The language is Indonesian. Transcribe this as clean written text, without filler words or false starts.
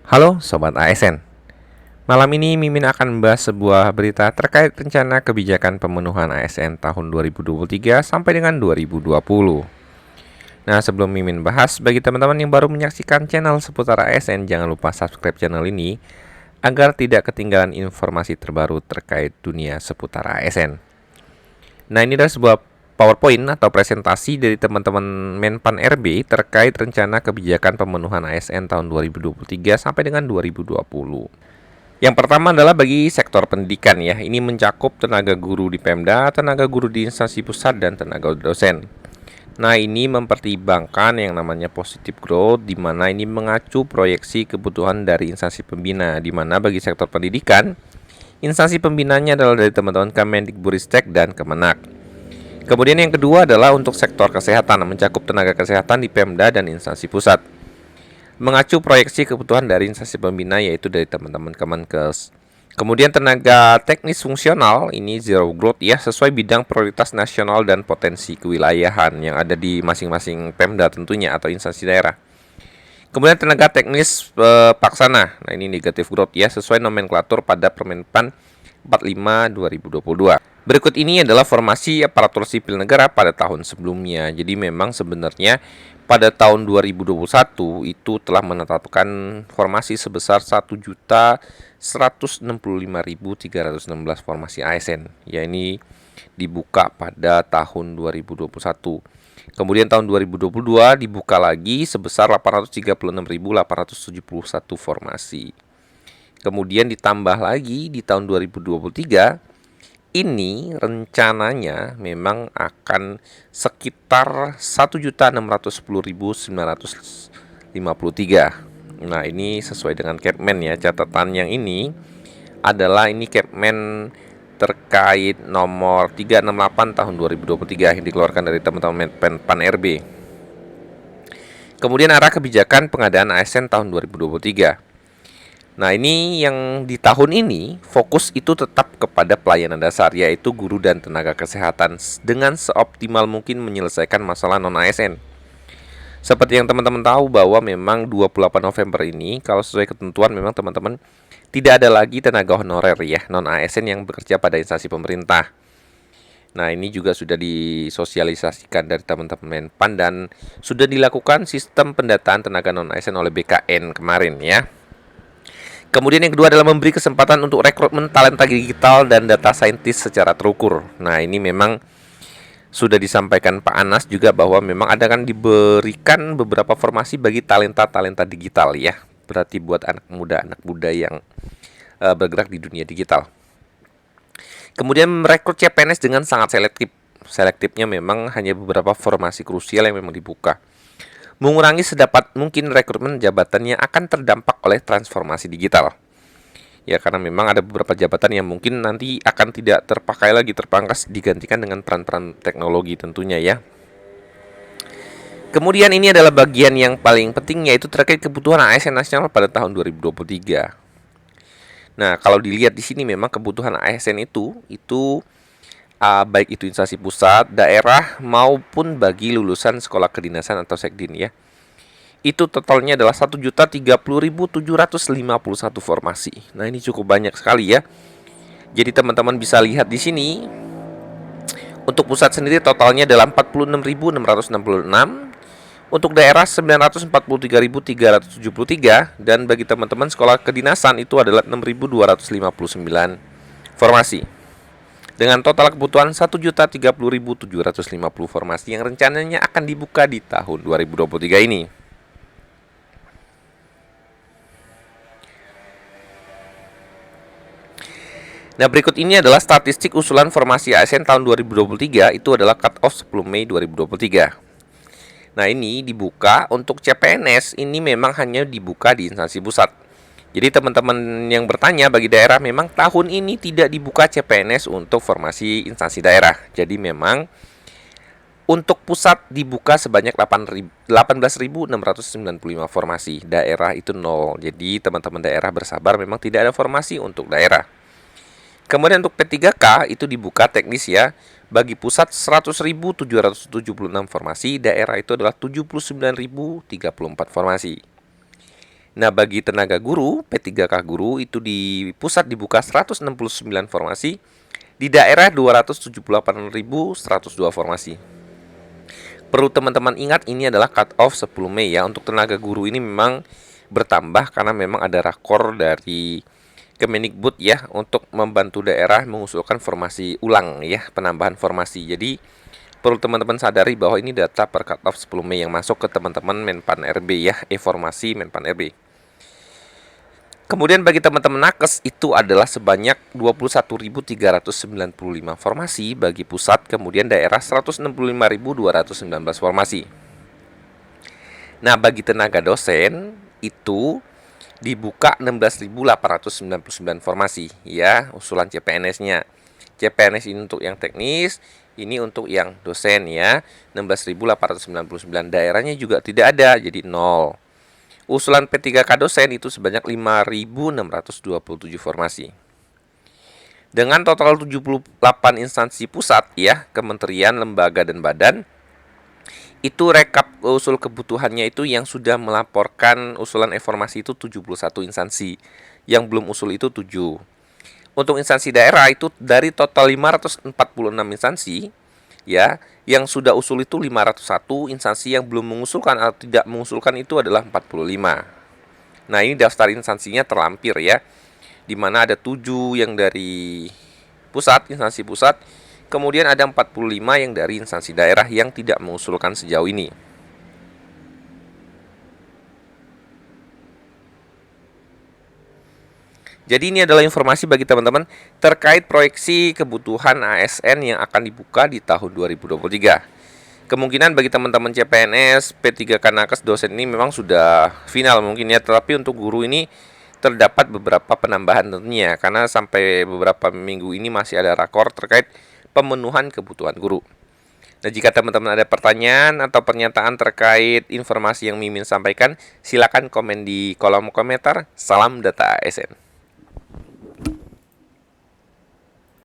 Halo Sobat ASN. Malam ini Mimin akan membahas sebuah berita terkait rencana kebijakan pemenuhan ASN tahun 2023 sampai dengan 2020. Nah, sebelum Mimin bahas, bagi teman-teman yang baru menyaksikan channel seputar ASN, jangan lupa subscribe channel ini agar tidak ketinggalan informasi terbaru terkait dunia seputar ASN. Nah, ini adalah sebuah PowerPoint atau presentasi dari teman-teman Menpan RB terkait rencana kebijakan pemenuhan ASN tahun 2023 sampai dengan 2020. Yang pertama adalah bagi sektor pendidikan ya. Ini mencakup tenaga guru di Pemda, tenaga guru di instansi pusat, dan tenaga dosen. Nah, ini mempertimbangkan yang namanya positive growth, di mana ini mengacu proyeksi kebutuhan dari instansi pembina, di mana bagi sektor pendidikan, instansi pembinanya adalah dari teman-teman Kemendikbudristek dan Kemenak. Kemudian yang kedua adalah untuk sektor kesehatan, mencakup tenaga kesehatan di Pemda dan instansi pusat. Mengacu proyeksi kebutuhan dari instansi pembina yaitu dari teman-teman Kemenkes. Kemudian tenaga teknis fungsional ini zero growth ya, sesuai bidang prioritas nasional dan potensi kewilayahan yang ada di masing-masing Pemda tentunya atau instansi daerah. Kemudian tenaga teknis paksana. Nah, ini negatif growth ya, sesuai nomenklatur pada Permenpan 45 2022. Berikut ini adalah formasi aparatur sipil negara pada tahun sebelumnya. Jadi memang sebenarnya pada tahun 2021 itu telah menetapkan formasi sebesar 1.165.316 formasi ASN. Ya, ini dibuka pada tahun 2021. Kemudian tahun 2022 dibuka lagi sebesar 836.871 formasi. Kemudian ditambah lagi di tahun 2023, ini rencananya memang akan sekitar 1.610.953. Nah, ini sesuai dengan Kepmen ya. Catatan yang ini adalah ini Kepmen terkait nomor 368 tahun 2023 yang dikeluarkan dari teman-teman Pan RB. Kemudian arah kebijakan pengadaan ASN tahun 2023. Nah, ini yang di tahun ini fokus itu tetap kepada pelayanan dasar, yaitu guru dan tenaga kesehatan dengan seoptimal mungkin menyelesaikan masalah non-ASN. Seperti yang teman-teman tahu bahwa memang 28 November ini, kalau sesuai ketentuan memang teman-teman tidak ada lagi tenaga honorer ya, non-ASN yang bekerja pada instansi pemerintah. Nah, ini juga sudah disosialisasikan dari teman-teman Menpan dan sudah dilakukan sistem pendataan tenaga non-ASN oleh BKN kemarin ya. Kemudian yang kedua adalah memberi kesempatan untuk rekrutmen talenta digital dan data scientist secara terukur. Nah, ini memang sudah disampaikan Pak Anas juga bahwa memang akan diberikan beberapa formasi bagi talenta-talenta digital ya. Berarti buat anak muda yang bergerak di dunia digital. Kemudian merekrut CPNS dengan sangat selektif. Selektifnya memang hanya beberapa formasi krusial yang memang dibuka. Mengurangi sedapat mungkin rekrutmen jabatan yang akan terdampak oleh transformasi digital. Ya, karena memang ada beberapa jabatan yang mungkin nanti akan tidak terpakai lagi, terpangkas, digantikan dengan peran-peran teknologi tentunya ya. Kemudian ini adalah bagian yang paling penting, yaitu terkait kebutuhan ASN nasional pada tahun 2023. Nah, kalau dilihat di sini memang kebutuhan ASN itu baik itu instansi pusat, daerah maupun bagi lulusan sekolah kedinasan atau sekdin ya. Itu totalnya adalah 1.030.751 formasi. Nah, ini cukup banyak sekali ya. Jadi teman-teman bisa lihat di sini untuk pusat sendiri totalnya adalah 46.666, untuk daerah 943.373, dan bagi teman-teman sekolah kedinasan itu adalah 6.259 formasi. Dengan total kebutuhan 1.030.750 formasi yang rencananya akan dibuka di tahun 2023 ini. Nah, berikut ini adalah statistik usulan formasi ASN tahun 2023, itu adalah cut off 10 Mei 2023. Nah, ini dibuka untuk CPNS, ini memang hanya dibuka di instansi pusat. Jadi teman-teman yang bertanya bagi daerah, memang tahun ini tidak dibuka CPNS untuk formasi instansi daerah. Jadi memang untuk pusat dibuka sebanyak 18.695 formasi, daerah itu 0. Jadi teman-teman daerah bersabar, memang tidak ada formasi untuk daerah. Kemudian untuk P3K itu dibuka teknis ya. Bagi pusat 100.776 formasi, daerah itu adalah 79.034 formasi. Nah, bagi tenaga guru, P3K guru itu di pusat dibuka 169 formasi, di daerah 278.102 formasi. Perlu teman-teman ingat, ini adalah cut off 10 Mei ya. Untuk tenaga guru ini memang bertambah karena memang ada rakor dari Kemendikbud ya untuk membantu daerah mengusulkan formasi ulang ya, penambahan formasi. Jadi perlu teman-teman sadari bahwa ini data per cut off 10 Mei yang masuk ke teman-teman Menpan RB ya, informasi Menpan RB. Kemudian bagi teman-teman nakes itu adalah sebanyak 21.395 formasi bagi pusat, kemudian daerah 165.219 formasi. Nah, bagi tenaga dosen itu dibuka 16.899 formasi ya, usulan CPNS-nya. CPNS ini untuk yang teknis, ini untuk yang dosen ya, 16.899. Daerahnya juga tidak ada, jadi 0. Usulan P3K dosen itu sebanyak 5.627 formasi. Dengan total 78 instansi pusat ya, kementerian, lembaga, dan badan, itu rekap usul kebutuhannya itu yang sudah melaporkan usulan informasi itu 71 instansi. Yang belum usul itu 7. Untuk instansi daerah itu dari total 546 instansi, ya, yang sudah usul itu 501, instansi yang belum mengusulkan atau tidak mengusulkan itu adalah 45. Nah, ini daftar instansinya terlampir ya, di mana ada 7 yang dari pusat, instansi pusat, kemudian ada 45 yang dari instansi daerah yang tidak mengusulkan sejauh ini. Jadi ini adalah informasi bagi teman-teman terkait proyeksi kebutuhan ASN yang akan dibuka di tahun 2023. Kemungkinan bagi teman-teman CPNS, P3K nakes, dosen ini memang sudah final mungkin ya, tetapi untuk guru ini terdapat beberapa penambahan tentunya karena sampai beberapa minggu ini masih ada rakor terkait pemenuhan kebutuhan guru. Nah, jika teman-teman ada pertanyaan atau pernyataan terkait informasi yang Mimin sampaikan, silakan komen di kolom komentar. Salam data ASN.